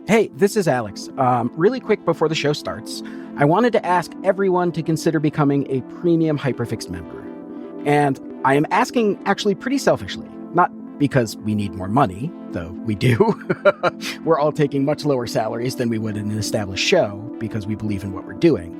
Hey, this is Alex. Really quick before the show starts, I wanted to ask everyone to consider becoming a premium Hyperfixed member. And I am asking actually pretty selfishly, not because we need more money, though we do. We're all taking much lower salaries than we would in an established show because we believe in what we're doing.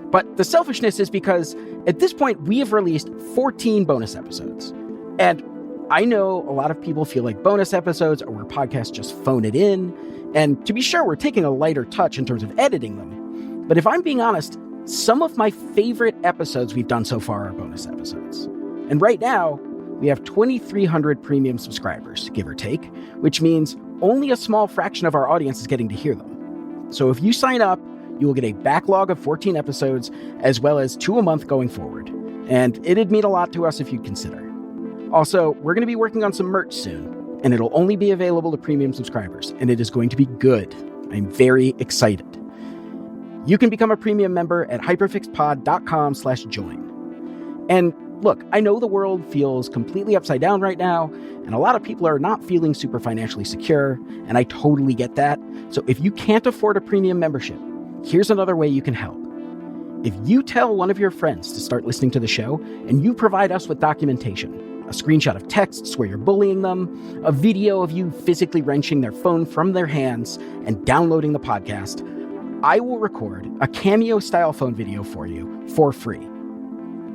But the selfishness is because at this point we have released 14 bonus episodes. And I know a lot of people feel like bonus episodes are where podcasts just phone it in. And to be sure, we're taking a lighter touch in terms of editing them. But if I'm being honest, some of my favorite episodes we've done so far are bonus episodes. And right now, we have 2,300 premium subscribers, give or take, which means only a small fraction of our audience is getting to hear them. So if you sign up, you will get a backlog of 14 episodes, as well as 2 a month going forward. And it'd mean a lot to us if you'd consider. Also, we're going to be working on some merch soon, and it'll only be available to premium subscribers, and it is going to be good. I'm very excited. You can become a premium member at hyperfixedpod.com/join. And look, I know the world feels completely upside down right now, and a lot of people are not feeling super financially secure, and I totally get that. So if you can't afford a premium membership, here's another way you can help. If you tell one of your friends to start listening to the show, and you provide us with documentation, a screenshot of texts where you're bullying them, a video of you physically wrenching their phone from their hands and downloading the podcast, I will record a Cameo-style phone video for you for free.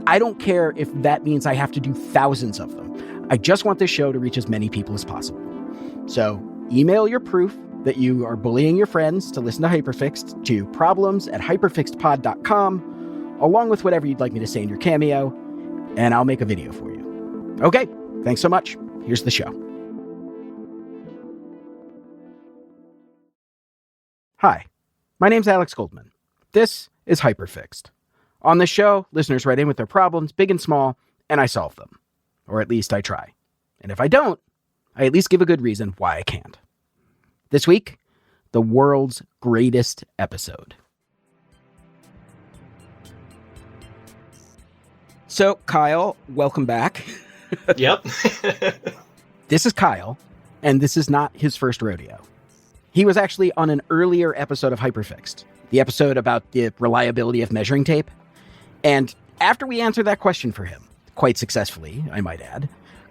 I don't care if that means I have to do thousands of them. I just want this show to reach as many people as possible. So email your proof that you are bullying your friends to listen to Hyperfixed to problems@hyperfixedpod.com, along with whatever you'd like me to say in your Cameo, and I'll make a video for you. Okay, thanks so much. Here's the show. Hi, my name's Alex Goldman. This is Hyperfixed. On this show, listeners write in with their problems, big and small, and I solve them. Or at least I try. And if I don't, I at least give a good reason why I can't. This week, the world's greatest episode. So, Kyle, welcome back. Yep. This is Kyle, and this is not his first rodeo. He was actually on an earlier episode of Hyperfixed, the episode about the reliability of measuring tape. And after we answered that question for him, quite successfully, I might add,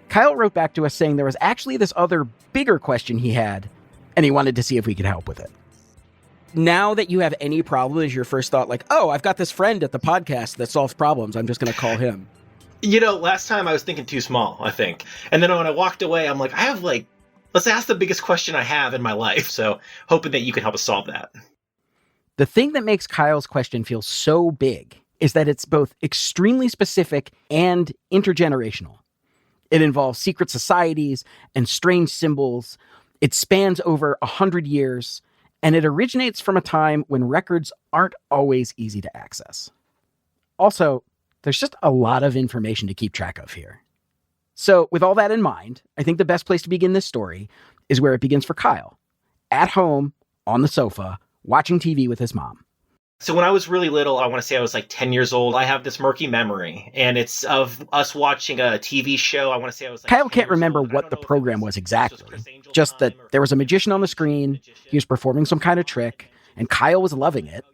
Kyle wrote back to us saying there was actually this other bigger question he had, and he wanted to see if we could help with it. Now that you have any problem, is your first thought like, oh, I've got this friend at the podcast that solves problems, I'm just going to call him? You know, last time I was thinking too small, I think. And then when I walked away, I'm like, let's ask the biggest question I have in my life. So hoping that you can help us solve that. The thing that makes Kyle's question feel so big is that it's both extremely specific and intergenerational. It involves secret societies and strange symbols. It spans over 100 years, and it originates from a time when records aren't always easy to access. Also, there's just a lot of information to keep track of here. So with all that in mind, I think the best place to begin this story is where it begins for Kyle, at home, on the sofa, watching TV with his mom. So when I was really little, I want to say I was like 10 years old, I have this murky memory, and it's of us watching a TV show. I want to say I was like Kyle can't remember what the program was exactly, just that there was a magician on the screen, he was performing some kind of trick, and Kyle was loving it.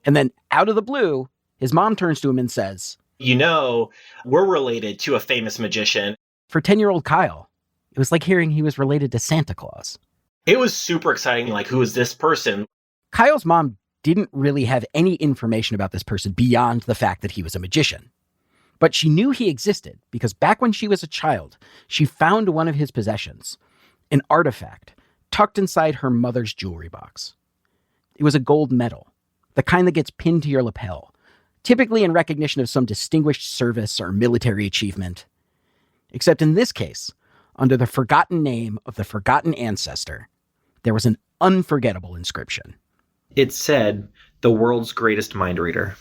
And then out of the blue, his mom turns to him and says, you know, we're related to a famous magician. For 10-year-old Kyle, it was like hearing he was related to Santa Claus. It was super exciting, like, who is this person? Kyle's mom didn't really have any information about this person beyond the fact that he was a magician. But she knew he existed because back when she was a child, she found one of his possessions, an artifact tucked inside her mother's jewelry box. It was a gold medal, the kind that gets pinned to your lapel, typically in recognition of some distinguished service or military achievement. Except in this case, under the forgotten name of the forgotten ancestor, there was an unforgettable inscription. It said, "The world's greatest mind reader."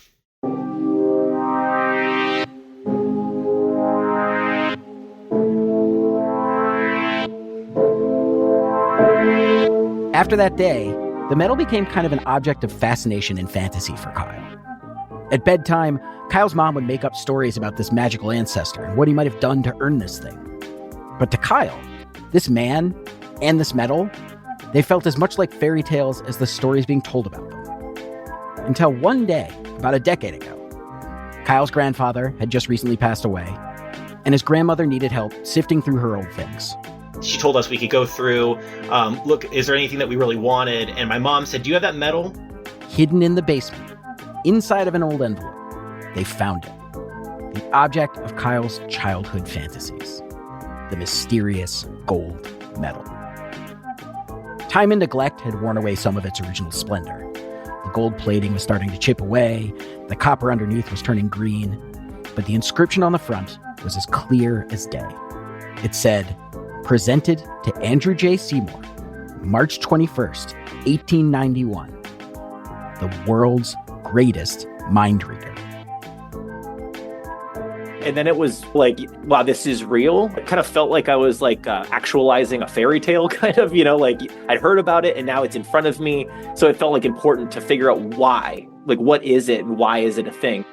After that day, the medal became kind of an object of fascination and fantasy for Kyle. At bedtime, Kyle's mom would make up stories about this magical ancestor and what he might have done to earn this thing. But to Kyle, this man and this medal They felt as much like fairy tales as the stories being told about them. Until one day, about a decade ago, Kyle's grandfather had just recently passed away, and his grandmother needed help sifting through her old things. She told us we could go through, look, is there anything that we really wanted? And my mom said, do you have that medal? Hidden in the basement, inside of an old envelope, they found it. The object of Kyle's childhood fantasies. The mysterious gold medal. Time and neglect had worn away some of its original splendor. The gold plating was starting to chip away, the copper underneath was turning green, but the inscription on the front was as clear as day. It said, "Presented to Andrew J. Seymour, March 21st, 1891. The world's greatest mind reader." And then it was like, wow, this is real. It kind of felt like I was like actualizing a fairy tale, kind of, like I'd heard about it and now it's in front of me. So it felt like important to figure out why, like what is it and why is it a thing?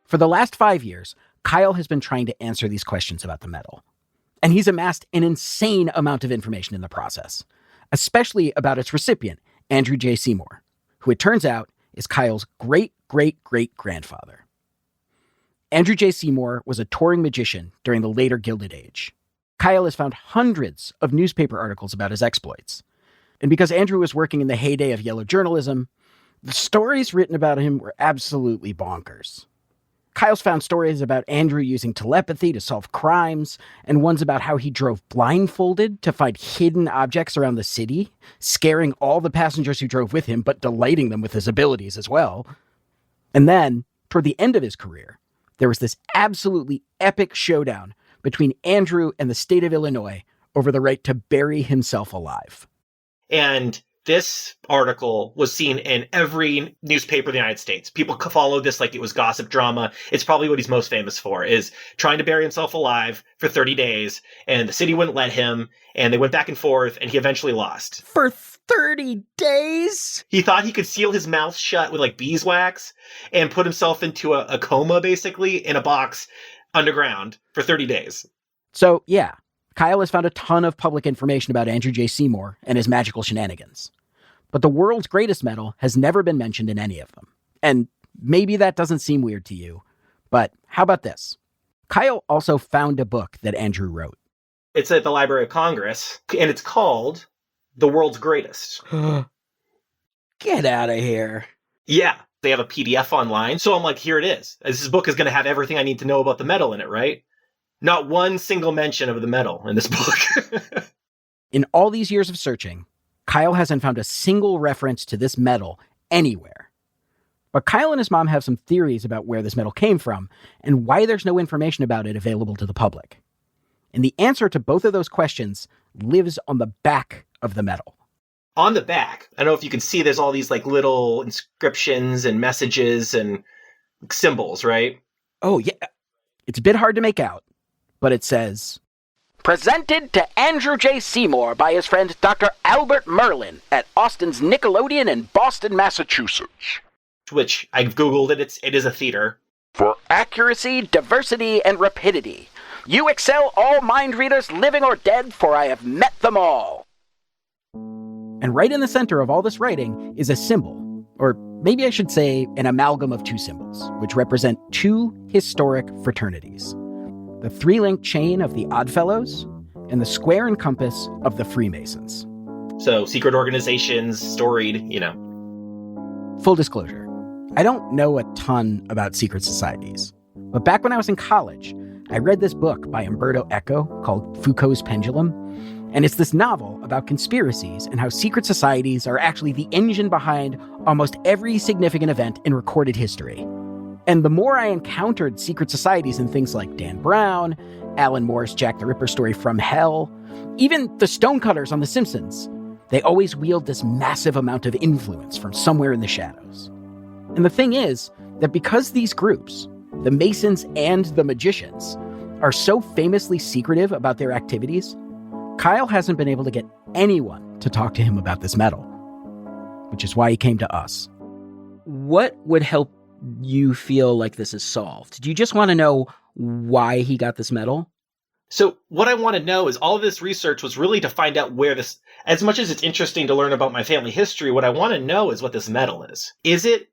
For the last 5 years, Kyle has been trying to answer these questions about the medal. And he's amassed an insane amount of information in the process, especially about its recipient, Andrew J. Seymour, who it turns out is Kyle's great-great-great-grandfather. Andrew J. Seymour was a touring magician during the later Gilded Age. Kyle has found hundreds of newspaper articles about his exploits. And because Andrew was working in the heyday of yellow journalism, the stories written about him were absolutely bonkers. Kyle's found stories about Andrew using telepathy to solve crimes, and ones about how he drove blindfolded to find hidden objects around the city, scaring all the passengers who drove with him, but delighting them with his abilities as well. And then, toward the end of his career, there was this absolutely epic showdown between Andrew and the state of Illinois over the right to bury himself alive. And this article was seen in every newspaper in the United States. People followed this like it was gossip drama. It's probably what he's most famous for, is trying to bury himself alive for 30 days, and the city wouldn't let him, and they went back and forth, and he eventually lost. For 30 days? He thought he could seal his mouth shut with like beeswax and put himself into a coma, basically, in a box underground for 30 days. So, yeah, Kyle has found a ton of public information about Andrew J. Seymour and his magical shenanigans. But the world's greatest medal has never been mentioned in any of them. And maybe that doesn't seem weird to you, but how about this? Kyle also found a book that Andrew wrote. It's at the Library of Congress, and it's called The World's Greatest. Get out of here. Yeah, they have a PDF online, so I'm like, here it is. This book is going to have everything I need to know about the medal in it, right? Not one single mention of the medal in this book. In all these years of searching, Kyle hasn't found a single reference to this medal anywhere. But Kyle and his mom have some theories about where this medal came from and why there's no information about it available to the public. And the answer to both of those questions lives on the back of the medal. On the back, I don't know if you can see, there's all these like little inscriptions and messages and symbols, right? Oh, yeah. It's a bit hard to make out, but it says, "Presented to Andrew J. Seymour by his friend Dr. Albert Merlin at Austin's Nickelodeon in Boston, Massachusetts." Which I've Googled it. It is a theater. "For accuracy, diversity, and rapidity. You excel all mind readers, living or dead, for I have met them all." And right in the center of all this writing is a symbol, or maybe I should say an amalgam of two symbols, which represent two historic fraternities. The three-link chain of the Oddfellows and the square and compass of the Freemasons. So secret organizations, storied, Full disclosure, I don't know a ton about secret societies, but back when I was in college, I read this book by Umberto Eco called Foucault's Pendulum, and it's this novel about conspiracies and how secret societies are actually the engine behind almost every significant event in recorded history. And the more I encountered secret societies in things like Dan Brown, Alan Moore's Jack the Ripper story From Hell, even the Stonecutters on The Simpsons, they always wield this massive amount of influence from somewhere in the shadows. And the thing is that because these groups, the Masons and the Magicians, are so famously secretive about their activities, Kyle hasn't been able to get anyone to talk to him about this medal, which is why he came to us. What would help you feel like this is solved? Do you just want to know why he got this medal? So what I want to know is all of this research was really to find out where this, as much as it's interesting to learn about my family history, what I want to know is what this medal is. Is it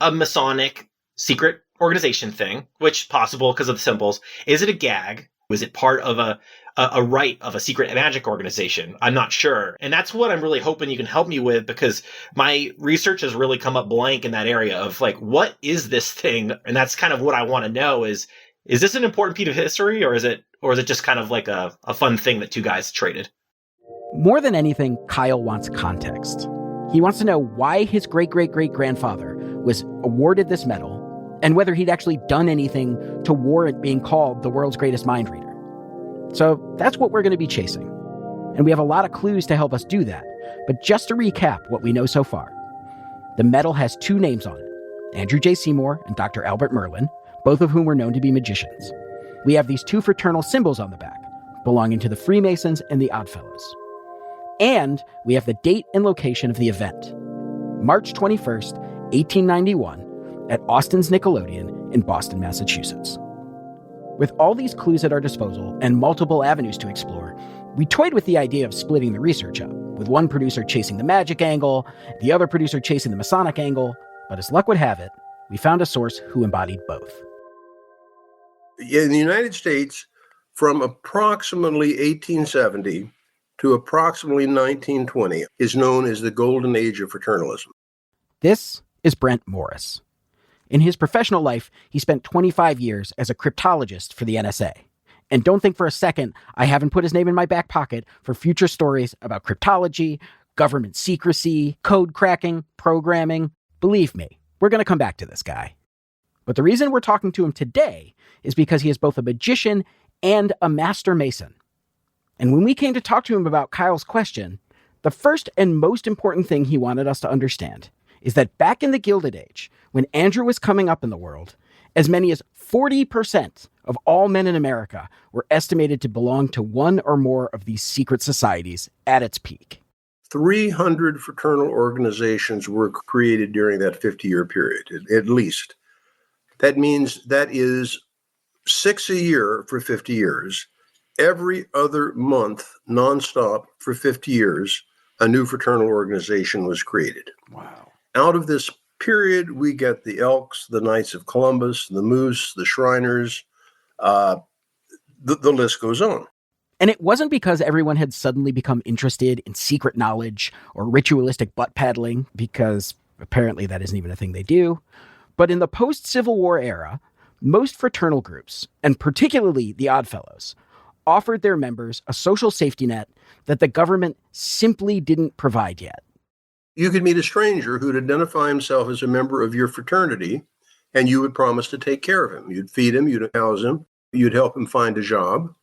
a Masonic secret organization thing, which possible because of the symbols? Is it a gag? Was it part of a rite of a secret magic organization? I'm not sure. And that's what I'm really hoping you can help me with, because my research has really come up blank in that area of like, what is this thing? And that's kind of what I want to know is this an important piece of history, or is it just kind of like a fun thing that two guys traded? More than anything, Kyle wants context. He wants to know why his great-great-great-grandfather was awarded this medal, and whether he'd actually done anything to warrant being called the world's greatest mind reader. So that's what we're going to be chasing. And we have a lot of clues to help us do that. But just to recap what we know so far, the medal has two names on it, Andrew J. Seymour and Dr. Albert Merlin, both of whom were known to be magicians. We have these two fraternal symbols on the back, belonging to the Freemasons and the Oddfellows. And we have the date and location of the event, March 21st, 1891, at Austin's Nickelodeon in Boston, Massachusetts. With all these clues at our disposal and multiple avenues to explore, we toyed with the idea of splitting the research up, with one producer chasing the magic angle, the other producer chasing the Masonic angle, but as luck would have it, we found a source who embodied both. In the United States, from approximately 1870 to approximately 1920 is known as the Golden Age of fraternalism. This is Brent Morris. In his professional life, he spent 25 years as a cryptologist for the NSA. And don't think for a second I haven't put his name in my back pocket for future stories about cryptology, government secrecy, code cracking, programming. Believe me, we're going to come back to this guy. But the reason we're talking to him today is because he is both a magician and a master mason. And when we came to talk to him about Kyle's question, the first and most important thing he wanted us to understand is that back in the Gilded Age, when Andrew was coming up in the world, as many as 40% of all men in America were estimated to belong to one or more of these secret societies at its peak. 300 fraternal organizations were created during that 50-year period, at least. That means that is 6 a year for 50 years. Every other month, nonstop, for 50 years, a new fraternal organization was created. Wow. Out of this period, we get the Elks, the Knights of Columbus, the Moose, the Shriners. The list goes on. And it wasn't because everyone had suddenly become interested in secret knowledge or ritualistic butt paddling, because apparently that isn't even a thing they do. But in the post-Civil War era, most fraternal groups, and particularly the Oddfellows, offered their members a social safety net that the government simply didn't provide yet. You could meet a stranger who'd identify himself as a member of your fraternity, and you would promise to take care of him. You'd feed him, you'd house him, you'd help him find a job.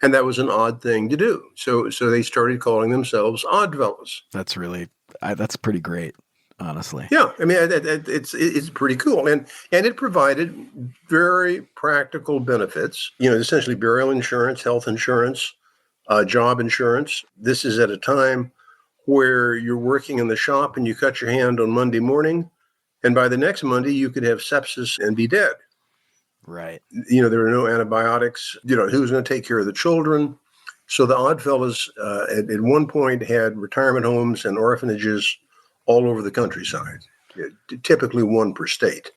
And that was an odd thing to do. So they started calling themselves Oddfellows. That's pretty great, honestly. Yeah, I mean, it's pretty cool. And it provided very practical benefits, essentially burial insurance, health insurance, job insurance. This is at a time where you're working in the shop and you cut your hand on Monday morning, and by the next Monday you could have sepsis and be dead. Right. There are no antibiotics. Who's going to take care of the children? So the Oddfellows at one point had retirement homes and orphanages all over the countryside, typically one per state.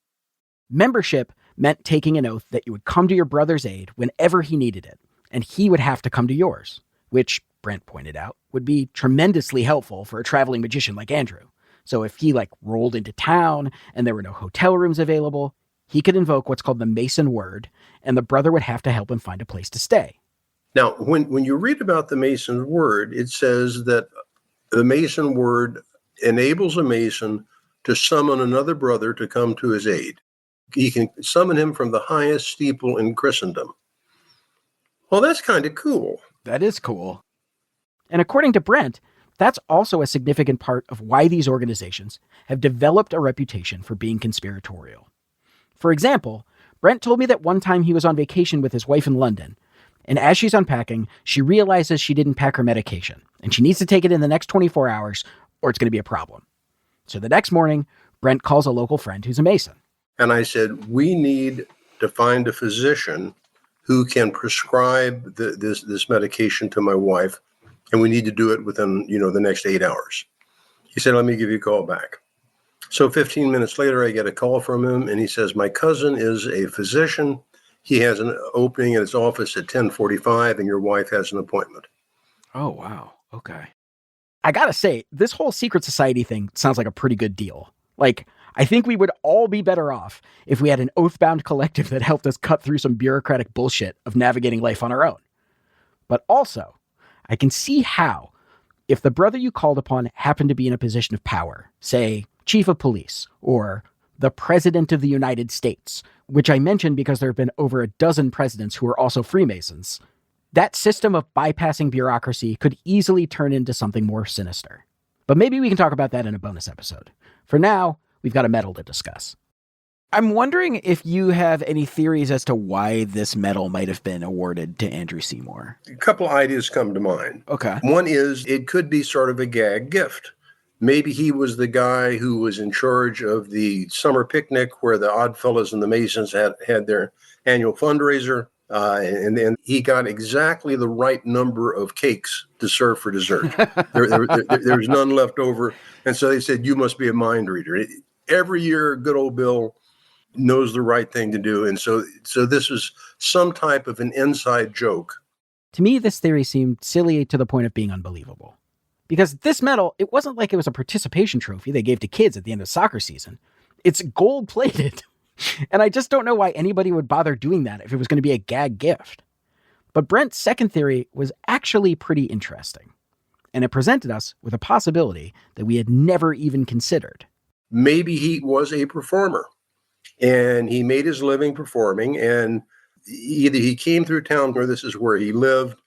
Membership meant taking an oath that you would come to your brother's aid whenever he needed it, and he would have to come to yours, which, Brent pointed out, would be tremendously helpful for a traveling magician like Andrew. So if he rolled into town and there were no hotel rooms available, he could invoke what's called the Mason word, and the brother would have to help him find a place to stay. Now, when you read about the Mason word, it says that the Mason word enables a Mason to summon another brother to come to his aid. He can summon him from the highest steeple in Christendom. Well, that's kind of cool. That is cool. And according to Brent, that's also a significant part of why these organizations have developed a reputation for being conspiratorial. For example, Brent told me that one time he was on vacation with his wife in London, and as she's unpacking, she realizes she didn't pack her medication, and she needs to take it in the next 24 hours, or it's going to be a problem. So the next morning, Brent calls a local friend who's a Mason. And I said, we need to find a physician who can prescribe this medication to my wife, and we need to do it within, the next 8 hours. He said, let me give you a call back. So 15 minutes later, I get a call from him, and he says, my cousin is a physician. He has an opening in his office at 10:45, and your wife has an appointment. Oh, wow. Okay. I gotta say, this whole secret society thing sounds like a pretty good deal. Like, I think we would all be better off if we had an oath-bound collective that helped us cut through some bureaucratic bullshit of navigating life on our own. But also, I can see how, if the brother you called upon happened to be in a position of power, say, chief of police, or the president of the United States, which I mentioned because there have been over a dozen presidents who are also Freemasons, that system of bypassing bureaucracy could easily turn into something more sinister. But maybe we can talk about that in a bonus episode. For now, we've got a medal to discuss. I'm wondering if you have any theories as to why this medal might have been awarded to Andrew Seymour. A couple ideas come to mind. Okay. One is it could be sort of a gag gift. Maybe he was the guy who was in charge of the summer picnic where the Oddfellows and the Masons had their annual fundraiser. And then he got exactly the right number of cakes to serve for dessert. There was none left over. And so they said, you must be a mind reader. Every year, good old Bill knows the right thing to do. And so this was some type of an inside joke. To me, this theory seemed silly to the point of being unbelievable. Because this medal, it wasn't like it was a participation trophy they gave to kids at the end of soccer season. It's gold-plated. And I just don't know why anybody would bother doing that if it was going to be a gag gift. But Brent's second theory was actually pretty interesting. And it presented us with a possibility that we had never even considered. Maybe he was a performer and he made his living performing, and either he came through town where this is where he lived,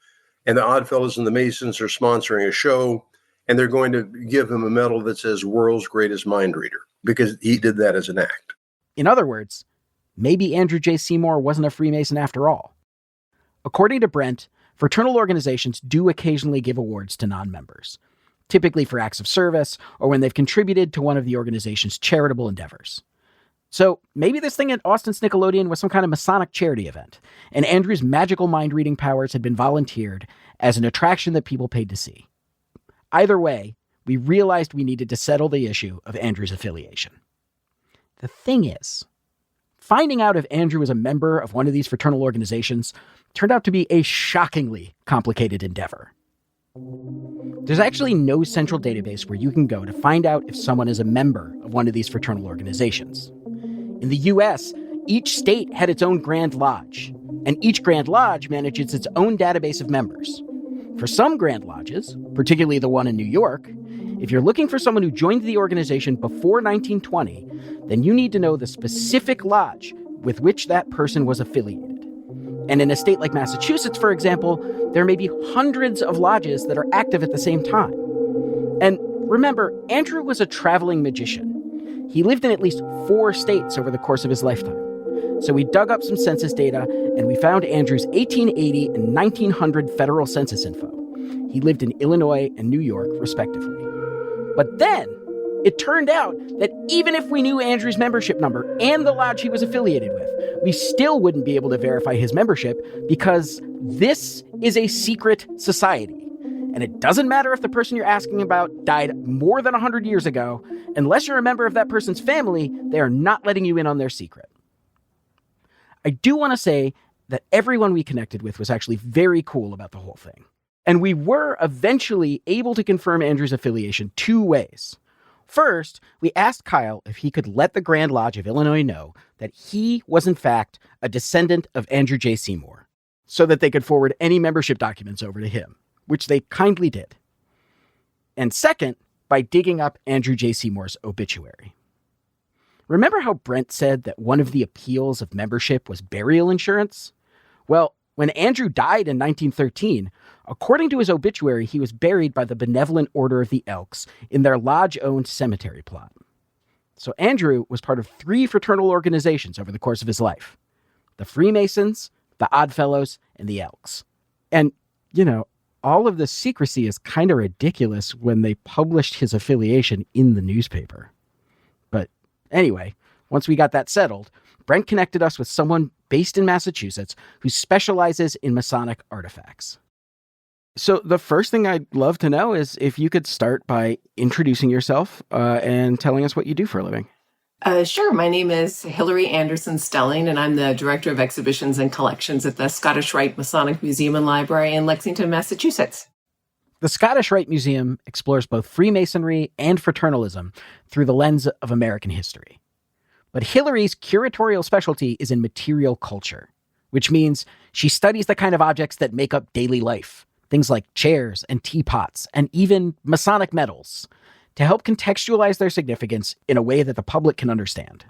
and the Oddfellows and the Masons are sponsoring a show, and they're going to give him a medal that says world's greatest mind reader because he did that as an act. In other words, maybe Andrew J. Seymour wasn't a Freemason after all. According to Brent, fraternal organizations do occasionally give awards to non-members, typically for acts of service or when they've contributed to one of the organization's charitable endeavors. So maybe this thing at Austin's Nickelodeon was some kind of Masonic charity event, and Andrew's magical mind-reading powers had been volunteered as an attraction that people paid to see. Either way, we realized we needed to settle the issue of Andrew's affiliation. The thing is, finding out if Andrew was a member of one of these fraternal organizations turned out to be a shockingly complicated endeavor. There's actually no central database where you can go to find out if someone is a member of one of these fraternal organizations. In the US, each state had its own Grand Lodge, and each Grand Lodge manages its own database of members. For some Grand Lodges, particularly the one in New York, if you're looking for someone who joined the organization before 1920, then you need to know the specific lodge with which that person was affiliated. And in a state like Massachusetts, for example, there may be hundreds of lodges that are active at the same time. And remember, Andrew was a traveling magician. He lived in at least 4 states over the course of his lifetime. So we dug up some census data, and we found Andrew's 1880 and 1900 federal census info. He lived in Illinois and New York, respectively. But then, it turned out that even if we knew Andrew's membership number and the lodge he was affiliated with, we still wouldn't be able to verify his membership because this is a secret society. And it doesn't matter if the person you're asking about died more than 100 years ago. Unless you're a member of that person's family, they are not letting you in on their secret. I do want to say that everyone we connected with was actually very cool about the whole thing. And we were eventually able to confirm Andrew's affiliation 2 ways. First, we asked Kyle if he could let the Grand Lodge of Illinois know that he was in fact a descendant of Andrew J. Seymour, so that they could forward any membership documents over to him, which they kindly did. And second, by digging up Andrew J. Seymour's obituary. Remember how Brent said that one of the appeals of membership was burial insurance? Well, when Andrew died in 1913, according to his obituary, he was buried by the Benevolent Order of the Elks in their lodge-owned cemetery plot. So Andrew was part of 3 fraternal organizations over the course of his life: the Freemasons, the Oddfellows, and the Elks. And, all of this secrecy is kind of ridiculous when they published his affiliation in the newspaper. But anyway, once we got that settled, Brent connected us with someone based in Massachusetts who specializes in Masonic artifacts. So the first thing I'd love to know is if you could start by introducing yourself and telling us what you do for a living. Sure. My name is Hilary Anderson Stelling, and I'm the Director of Exhibitions and Collections at the Scottish Rite Masonic Museum and Library in Lexington, Massachusetts. The Scottish Rite Museum explores both Freemasonry and fraternalism through the lens of American history. But Hilary's curatorial specialty is in material culture, which means she studies the kind of objects that make up daily life, things like chairs and teapots and even Masonic medals, to help contextualize their significance in a way that the public can understand.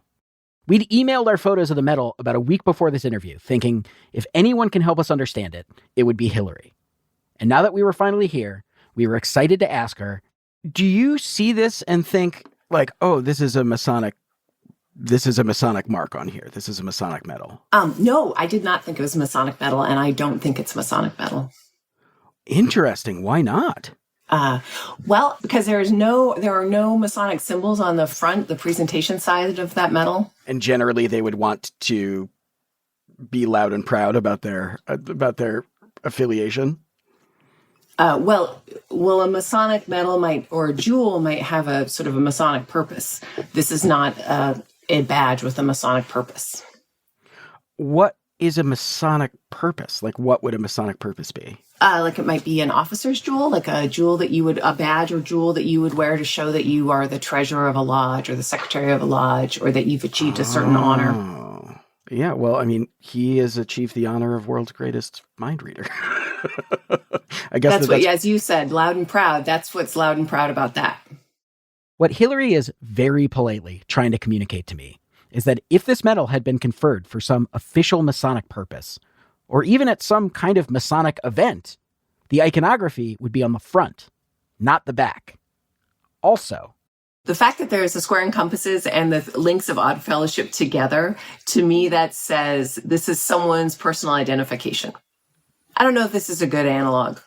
We'd emailed our photos of the medal about a week before this interview, thinking if anyone can help us understand it, it would be Hilary. And now that we were finally here, we were excited to ask her, do you see this and think like, oh, this is a Masonic mark on here. This is a Masonic medal. No, I did not think it was Masonic metal, and I don't think it's Masonic metal. Interesting. Why not? Well, because there are no Masonic symbols on the front, the presentation side of that medal. And generally they would want to be loud and proud about their affiliation. Well, a Masonic medal or a jewel might have a sort of a Masonic purpose. This is not a badge with a Masonic purpose. What is a Masonic purpose? Like, what would a Masonic purpose be? Like it might be an officer's jewel, like a badge or jewel that you would wear to show that you are the treasurer of a lodge or the secretary of a lodge, or that you've achieved a certain honor. Yeah, well, I mean, he has achieved the honor of world's greatest mind reader. I guess that's what, as you said, loud and proud. That's what's loud and proud about that. What Hilary is very politely trying to communicate to me is that if this medal had been conferred for some official Masonic purpose, or even at some kind of Masonic event, the iconography would be on the front, not the back. Also, the fact that there's the square and compasses and the links of Odd Fellowship together, to me, that says this is someone's personal identification. I don't know if this is a good analog,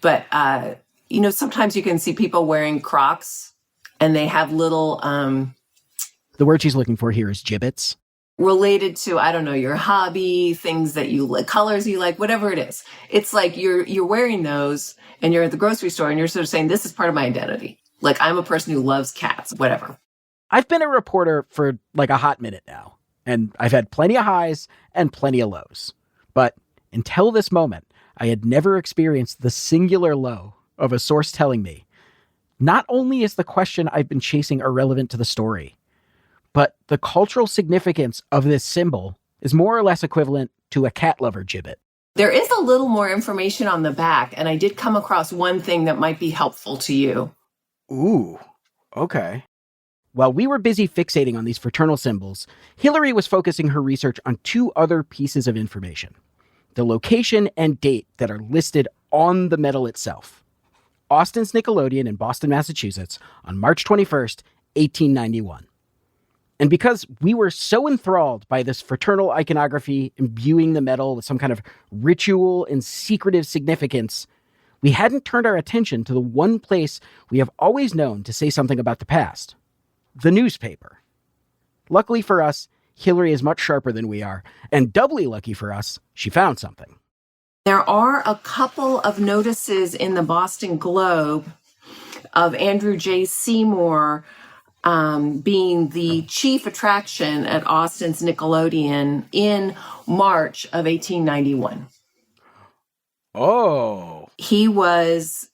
but, sometimes you can see people wearing Crocs and they have little... the word she's looking for here is gibbets. Related to, I don't know, your hobby, things that you like, colors you like, whatever it is. It's like you're wearing those and you're at the grocery store and you're sort of saying, this is part of my identity. Like, I'm a person who loves cats, whatever. I've been a reporter for like a hot minute now, and I've had plenty of highs and plenty of lows. But until this moment, I had never experienced the singular low of a source telling me, not only is the question I've been chasing irrelevant to the story, but the cultural significance of this symbol is more or less equivalent to a cat lover gibbet. There is a little more information on the back, and I did come across one thing that might be helpful to you. Ooh, okay. While we were busy fixating on these fraternal symbols, Hilary was focusing her research on two other pieces of information: the location and date that are listed on the medal itself. Austin's Nickelodeon in Boston, Massachusetts, on March 21st, 1891. And because we were so enthralled by this fraternal iconography imbuing the medal with some kind of ritual and secretive significance, we hadn't turned our attention to the one place we have always known to say something about the past: the newspaper. Luckily for us, Hilary is much sharper than we are, and doubly lucky for us, she found something. There are a couple of notices in the Boston Globe of Andrew J. Seymour being the chief attraction at Austin's Nickelodeon in March of 1891. Oh. He was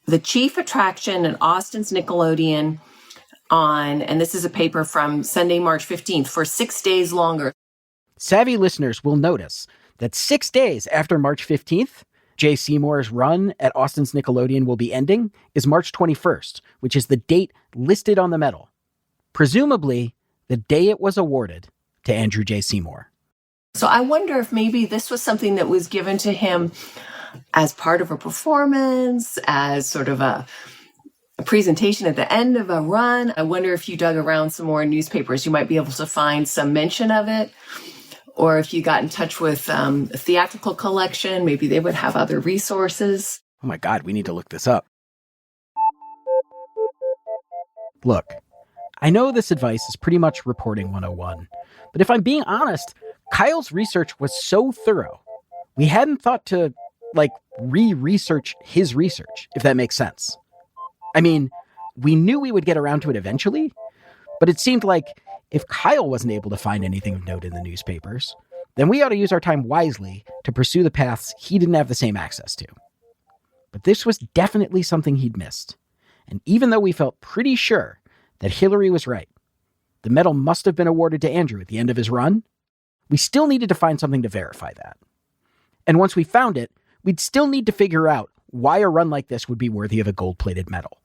the chief attraction at Austin's Nickelodeon and this is a paper from Sunday, March 15th, for 6 days longer. Savvy listeners will notice that 6 days after March 15th, Jay Seymour's run at Austin's Nickelodeon will be ending, is March 21st, which is the date listed on the medal. Presumably, the day it was awarded to Andrew J. Seymour. So I wonder if maybe this was something that was given to him as part of a performance, as sort of a presentation at the end of a run. I wonder if you dug around some more newspapers, you might be able to find some mention of it. Or if you got in touch with a theatrical collection, maybe they would have other resources. Oh my God, we need to look this up. Look, I know this advice is pretty much reporting 101, but if I'm being honest, Kyle's research was so thorough, we hadn't thought to, re-research his research, if that makes sense. I mean, we knew we would get around to it eventually, but it seemed like if Kyle wasn't able to find anything of note in the newspapers, then we ought to use our time wisely to pursue the paths he didn't have the same access to. But this was definitely something he'd missed. And even though we felt pretty sure that Hillary was right, the medal must have been awarded to Andrew at the end of his run, we still needed to find something to verify that. And once we found it, we'd still need to figure out why a run like this would be worthy of a gold-plated medal.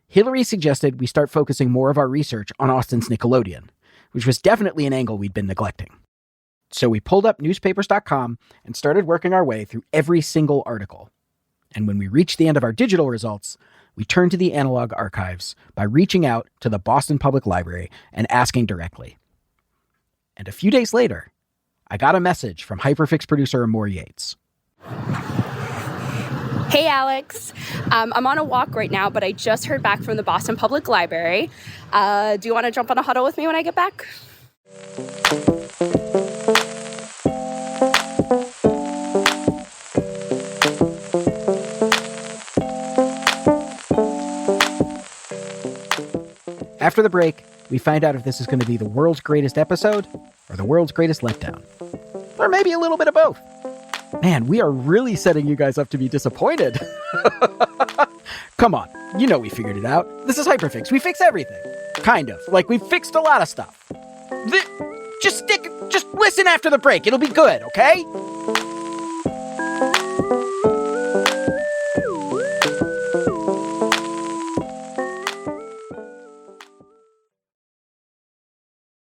Hillary suggested we start focusing more of our research on Austin's Nickelodeon, which was definitely an angle we'd been neglecting. So we pulled up newspapers.com and started working our way through every single article. And when we reached the end of our digital results, we turned to the analog archives by reaching out to the Boston Public Library and asking directly. And a few days later, I got a message from Hyperfix producer Amor Yates. Hey, Alex. I'm on a walk right now, but I just heard back from the Boston Public Library. Do you want to jump on a huddle with me when I get back? After the break, we find out if this is going to be the world's greatest episode or the world's greatest letdown. Or maybe a little bit of both. Man, we are really setting you guys up to be disappointed. Come on, you know we figured it out. This is Hyperfix. We fix everything. Kind of. Like, we fixed a lot of stuff. Just listen after the break. It'll be good, okay?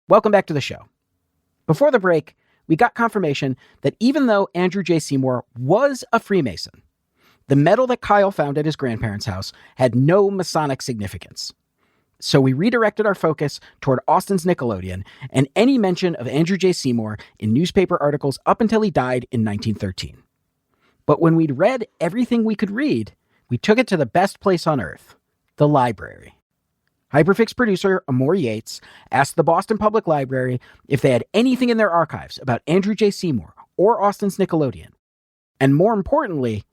Welcome back to the show. Before the break, we got confirmation that even though Andrew J. Seymour was a Freemason, the medal that Kyle found at his grandparents' house had no Masonic significance. So we redirected our focus toward Austin's Nickelodeon and any mention of Andrew J. Seymour in newspaper articles up until he died in 1913. But when we'd read everything we could read, we took it to the best place on earth, the library. Hyperfix producer Amor Yates asked the Boston Public Library if they had anything in their archives about Andrew J. Seymour or Austin's Nickelodeon. And more importantly,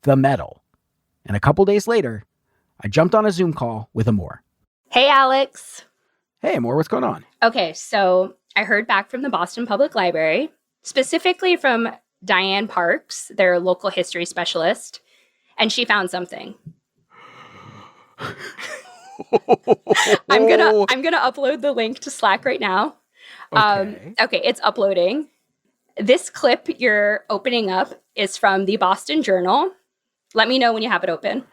the medal. And a couple days later, I jumped on a Zoom call with Amor. Hey, Alex. Hey, Amor, what's going on? Okay, so I heard back from the Boston Public Library, specifically from Diane Parks, their local history specialist, and she found something. I'm gonna upload the link to Slack right now. Okay, it's uploading. This clip you're opening up is from the Boston Journal. Let me know when you have it open.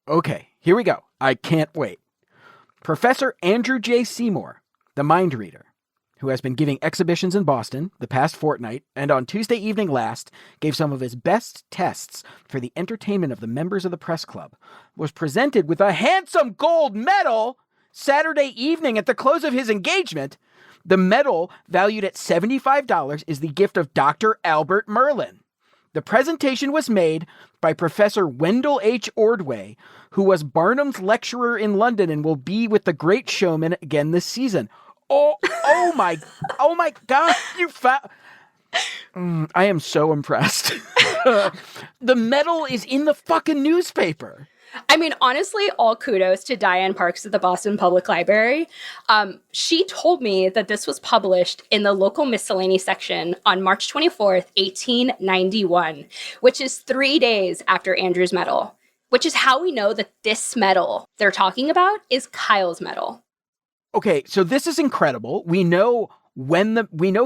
Okay, here we go. I can't wait. Professor Andrew J. Seymour, the mind reader, who has been giving exhibitions in Boston the past fortnight, and on Tuesday evening last gave some of his best tests for the entertainment of the members of the press club, was presented with a handsome gold medal Saturday evening at the close of his engagement. The medal, valued at $75, is the gift of Dr. Albert Merlin. The presentation was made by Professor Wendell H. Ordway, who was Barnum's lecturer in London and will be with the Great Showman again this season. Oh my God, you I am so impressed. The medal is in the fucking newspaper. I mean, honestly, all kudos to Diane Parks at the Boston Public Library. She told me that this was published in the local miscellany section on March 24th, 1891, which is 3 days after Andrew's medal, which is how we know that this medal they're talking about is Kyle's medal. Okay, so this is incredible. We know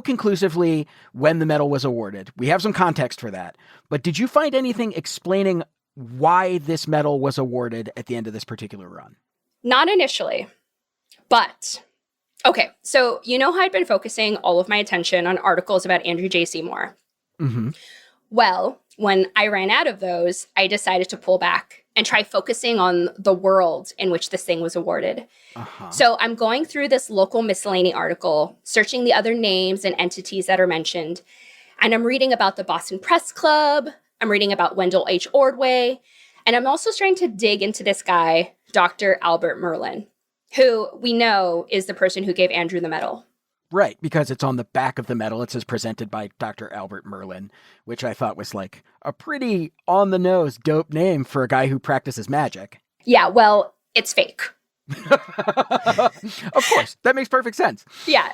conclusively when the medal was awarded. We have some context for that. But did you find anything explaining why this medal was awarded at the end of this particular run? Not initially, but okay. So you know how I'd been focusing all of my attention on articles about Andrew J. Seymour. Mm-hmm. Well, when I ran out of those, I decided to pull back and try focusing on the world in which this thing was awarded. Uh-huh. So I'm going through this local miscellany article, searching the other names and entities that are mentioned. And I'm reading about the Boston Press Club. I'm reading about Wendell H. Ordway. And I'm also trying to dig into this guy, Dr. Albert Merlin. who we know is the person who gave Andrew the medal. Right, because it's on the back of the medal. It says presented by Dr. Albert Merlin, which I thought was like a pretty on-the-nose dope name for a guy who practices magic. Yeah, well, it's fake. Of course, that makes perfect sense. Yeah,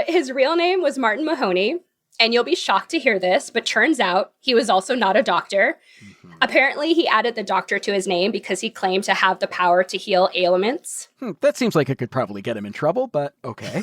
his real name was Martin Mahoney, and you'll be shocked to hear this, but turns out he was also not a doctor. Mm-hmm. Apparently, he added the doctor to his name because he claimed to have the power to heal ailments. That seems like it could probably get him in trouble, but okay.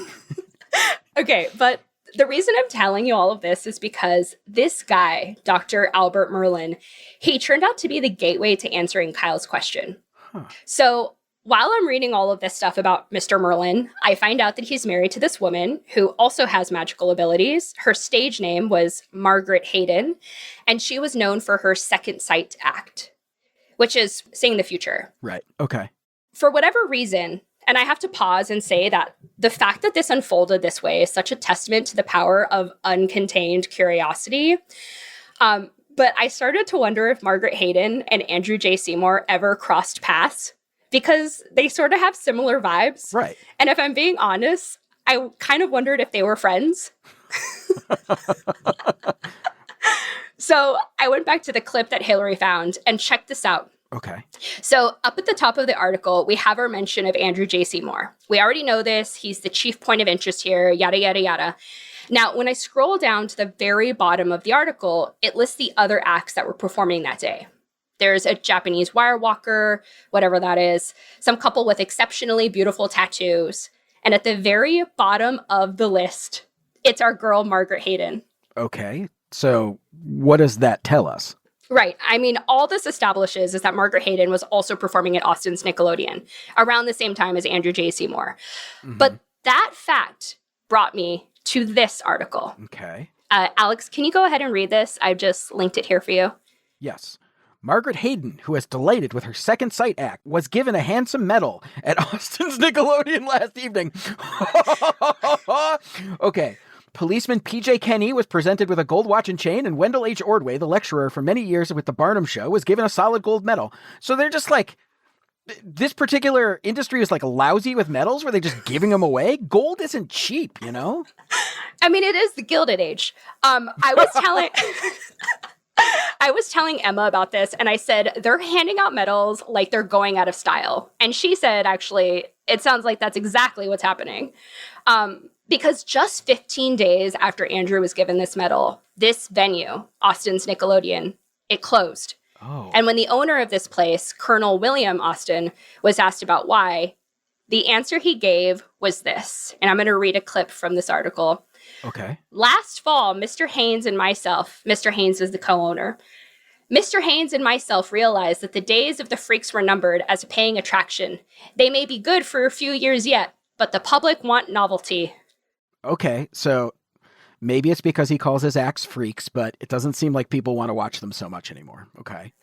Okay, but the reason I'm telling you all of this is because this guy, Dr. Albert Merlin, he turned out to be the gateway to answering Kyle's question. Huh. So while I'm reading all of this stuff about Mr. Merlin, I find out that he's married to this woman who also has magical abilities. Her stage name was Margaret Hayden, and she was known for her second sight act, which is seeing the future. Right, okay. For whatever reason, and I have to pause and say that the fact that this unfolded this way is such a testament to the power of uncontained curiosity. But I started to wonder if Margaret Hayden and Andrew J. Seymour ever crossed paths, because they sort of have similar vibes. Right. And if I'm being honest, I kind of wondered if they were friends. So I went back to the clip that Hillary found and checked this out. Okay. So up at the top of the article, we have our mention of Andrew J. Seymour. We already know this. He's the chief point of interest here, yada, yada, yada. Now, when I scroll down to the very bottom of the article, it lists the other acts that were performing that day. There's a Japanese wire walker, whatever that is, some couple with exceptionally beautiful tattoos. And at the very bottom of the list, it's our girl, Margaret Hayden. Okay. So what does that tell us? Right. I mean, all this establishes is that Margaret Hayden was also performing at Austin's Nickelodeon around the same time as Andrew J. Seymour. Mm-hmm. But that fact brought me to this article. Okay. Alex, can you go ahead and read this? I've just linked it here for you. Yes. Margaret Hayden, who was delighted with her second sight act, was given a handsome medal at Austin's Nickelodeon last evening. Okay. Policeman P.J. Kenny was presented with a gold watch and chain, and Wendell H. Ordway, the lecturer for many years with the Barnum Show, was given a solid gold medal. So they're just like, this particular industry is like lousy with medals where they're just giving them away. Gold isn't cheap, you know? I mean, it is the Gilded Age. I was telling Emma about this, and I said, they're handing out medals like they're going out of style. And she said, actually, it sounds like that's exactly what's happening. Because just 15 days after Andrew was given this medal, this venue, Austin's Nickelodeon, it closed. Oh. And when the owner of this place, Colonel William Austin, was asked about why, the answer he gave was this. And I'm going to read a clip from this article. Okay. Last fall, Mr. Haynes and myself, Mr. Haynes is the co-owner, Mr. Haynes and myself realized that the days of the freaks were numbered as a paying attraction. They may be good for a few years yet, but the public want novelty. Okay, so maybe it's because he calls his acts freaks, but it doesn't seem like people want to watch them so much anymore. Okay.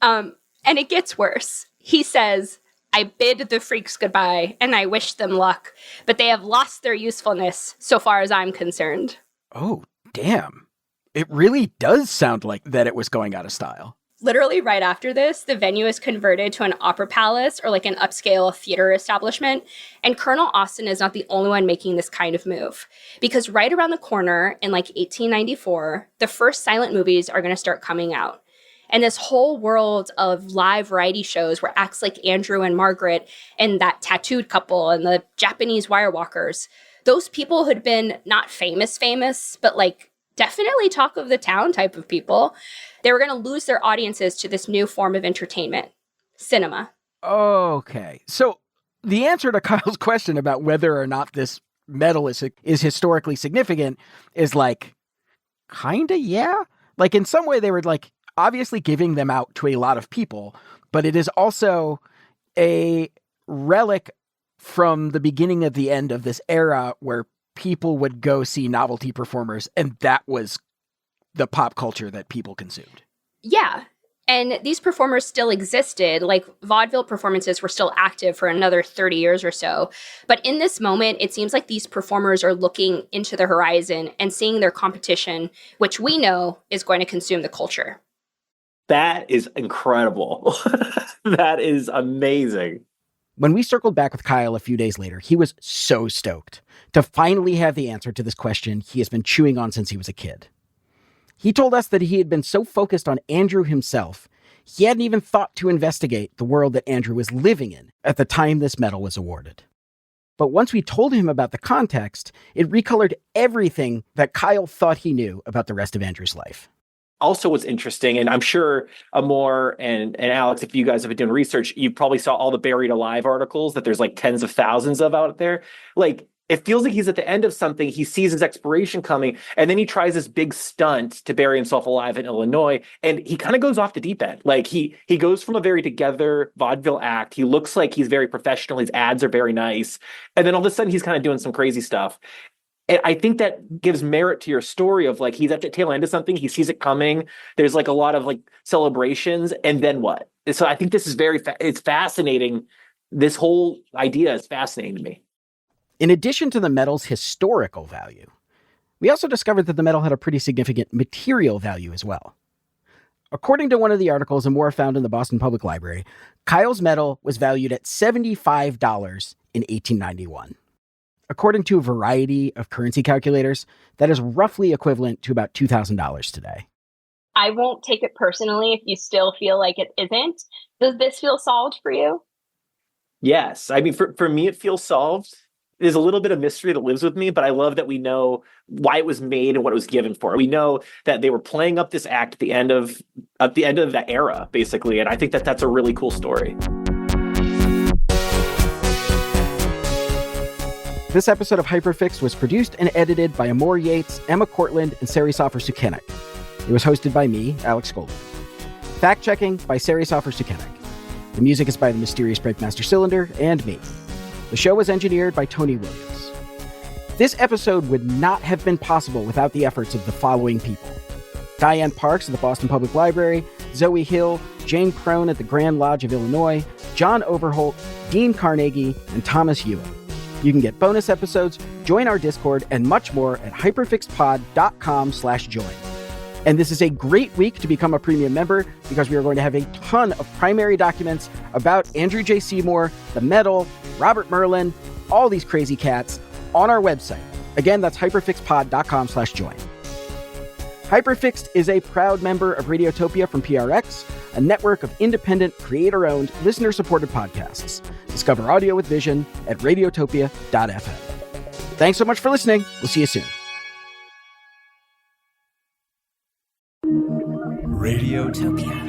And it gets worse. He says, I bid the freaks goodbye, and I wish them luck, but they have lost their usefulness, so far as I'm concerned. Oh, damn. It really does sound like that it was going out of style. Literally right after this, the venue is converted to an opera palace or like an upscale theater establishment. And Colonel Austin is not the only one making this kind of move. Because right around the corner in like 1894, the first silent movies are going to start coming out. And this whole world of live variety shows where acts like Andrew and Margaret and that tattooed couple and the Japanese wire walkers, those people who'd been not famous, but like definitely talk of the town type of people, they were going to lose their audiences to this new form of entertainment, cinema. Okay. So the answer to Kyle's question about whether or not this medal is historically significant is like, kinda, yeah. Like in some way they were like obviously giving them out to a lot of people, but it is also a relic from the beginning of the end of this era where people would go see novelty performers, and that was the pop culture that people consumed. Yeah. And these performers still existed. Like vaudeville performances were still active for another 30 years or so. But in this moment, it seems like these performers are looking into the horizon and seeing their competition, which we know is going to consume the culture. That is incredible. That is amazing. When we circled back with Kyle a few days later, he was so stoked to finally have the answer to this question he has been chewing on since he was a kid. He told us that he had been so focused on Andrew himself, he hadn't even thought to investigate the world that Andrew was living in at the time this medal was awarded. But once we told him about the context, it recolored everything that Kyle thought he knew about the rest of Andrew's life. Also, what's interesting, and I'm sure Amor and Alex, if you guys have been doing research, you probably saw all the buried alive articles that there's like tens of thousands of out there. Like, it feels like he's at the end of something. He sees his expiration coming, and then he tries this big stunt to bury himself alive in Illinois, and he kind of goes off the deep end. Like, he goes from a very together vaudeville act. He looks like he's very professional. His ads are very nice. And then all of a sudden, he's kind of doing some crazy stuff. And I think that gives merit to your story of like, he's at the tail end of something. He sees it coming. There's like a lot of like celebrations. And then what? So I think this is it's fascinating. This whole idea is fascinating to me. In addition to the medal's historical value, we also discovered that the medal had a pretty significant material value as well. According to one of the articles Amor found in the Boston Public Library, Kyle's medal was valued at $75 in 1891. According to a variety of currency calculators, that is roughly equivalent to about $2,000 today. I won't take it personally if you still feel like it isn't. Does this feel solved for you? Yes. I mean, for me, it feels solved. There's a little bit of mystery that lives with me, but I love that we know why it was made and what it was given for. We know that they were playing up this act at the end of that era, basically. And I think that that's a really cool story. This episode of Hyperfix was produced and edited by Amor Yates, Emma Cortland, and Sari Soffer-Sukenik. It was hosted by me, Alex Goldman. Fact-checking by Sari Soffer-Sukenik. The music is by the mysterious Breakmaster Cylinder and me. The show was engineered by Tony Williams. This episode would not have been possible without the efforts of the following people: Diane Parks at the Boston Public Library, Zoe Hill, Jane Crone at the Grand Lodge of Illinois, John Overholt, Dean Carnegie, and Thomas Ewing. You can get bonus episodes, join our Discord, and much more at hyperfixpod.com/join. And this is a great week to become a premium member because we are going to have a ton of primary documents about Andrew J. Seymour, the medal, Robert Merlin, all these crazy cats on our website. Again, that's hyperfixpod.com/join. Hyperfixed is a proud member of Radiotopia from PRX, a network of independent, creator-owned, listener-supported podcasts. Discover audio with vision at radiotopia.fm. Thanks so much for listening. We'll see you soon. Radiotopia.